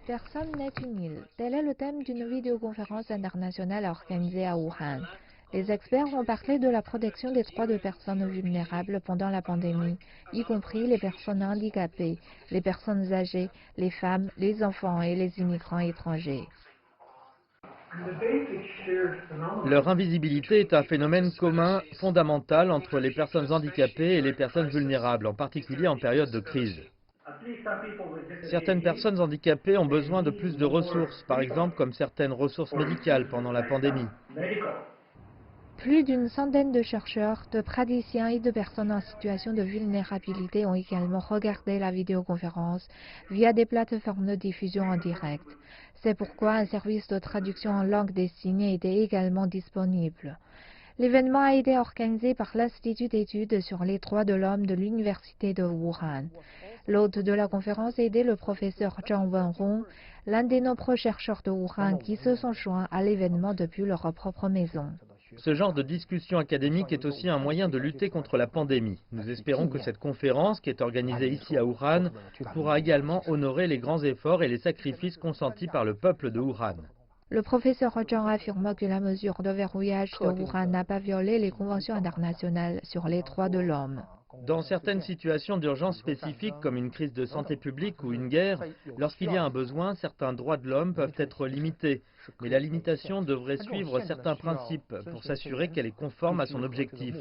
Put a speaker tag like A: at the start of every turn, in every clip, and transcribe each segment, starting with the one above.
A: Personne n'est une île. Tel est le thème d'une vidéoconférence internationale organisée à Wuhan. Les experts ont parlé de la protection des droits de personnes vulnérables pendant la pandémie, y compris les personnes handicapées, les personnes âgées, les femmes, les enfants et les immigrants étrangers.
B: Leur invisibilité est un phénomène commun fondamental entre les personnes handicapées et les personnes vulnérables, en particulier en période de crise. Certaines personnes handicapées ont besoin de plus de ressources, par exemple comme certaines ressources médicales pendant la pandémie.
A: Plus d'une centaine de chercheurs, de praticiens et de personnes en situation de vulnérabilité ont également regardé la vidéoconférence via des plateformes de diffusion en direct. C'est pourquoi un service de traduction en langue des signes était également disponible. L'événement a été organisé par l'Institut d'études sur les droits de l'homme de l'Université de Wuhan. L'hôte de la conférence était le professeur Zhang Wenhong, l'un des nombreux chercheurs de Wuhan qui se sont joints à l'événement depuis leur propre maison.
B: Ce genre de discussion académique est aussi un moyen de lutter contre la pandémie. Nous espérons que cette conférence, qui est organisée ici à Wuhan, pourra également honorer les grands efforts et les sacrifices consentis par le peuple de Wuhan.
A: Le professeur Zhang affirme que la mesure de verrouillage de Wuhan n'a pas violé les conventions internationales sur les droits de l'homme.
B: Dans certaines situations d'urgence spécifiques comme une crise de santé publique ou une guerre, lorsqu'il y a un besoin, certains droits de l'homme peuvent être limités. Mais la limitation devrait suivre certains principes pour s'assurer qu'elle est conforme à son objectif.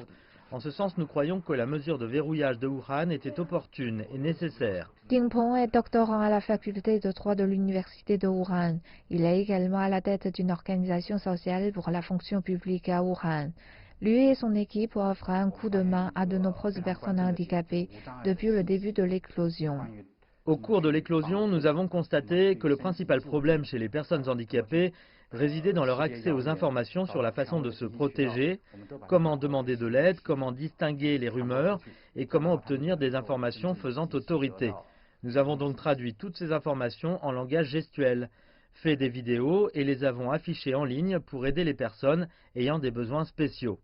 B: En ce sens, nous croyons que la mesure de verrouillage de Wuhan était opportune et nécessaire.
A: Ding Peng est doctorant à la faculté de droit de l'université de Wuhan. Il est également à la tête d'une organisation sociale pour la fonction publique à Wuhan. Lui et son équipe offrent un coup de main à de nombreuses personnes handicapées depuis le début de l'éclosion.
B: Au cours de l'éclosion, nous avons constaté que le principal problème chez les personnes handicapées résidait dans leur accès aux informations sur la façon de se protéger, comment demander de l'aide, comment distinguer les rumeurs et comment obtenir des informations faisant autorité. Nous avons donc traduit toutes ces informations en langage gestuel, fait des vidéos et les avons affichées en ligne pour aider les personnes ayant des besoins spéciaux.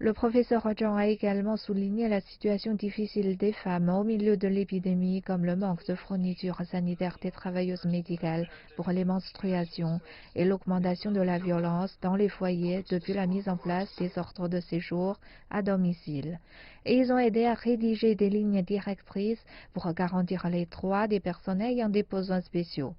A: Le professeur Zhang a également souligné la situation difficile des femmes au milieu de l'épidémie, comme le manque de fournitures sanitaires des travailleuses médicales pour les menstruations et l'augmentation de la violence dans les foyers depuis la mise en place des ordres de séjour à domicile. Et ils ont aidé à rédiger des lignes directrices pour garantir les droits des personnes ayant des besoins spéciaux.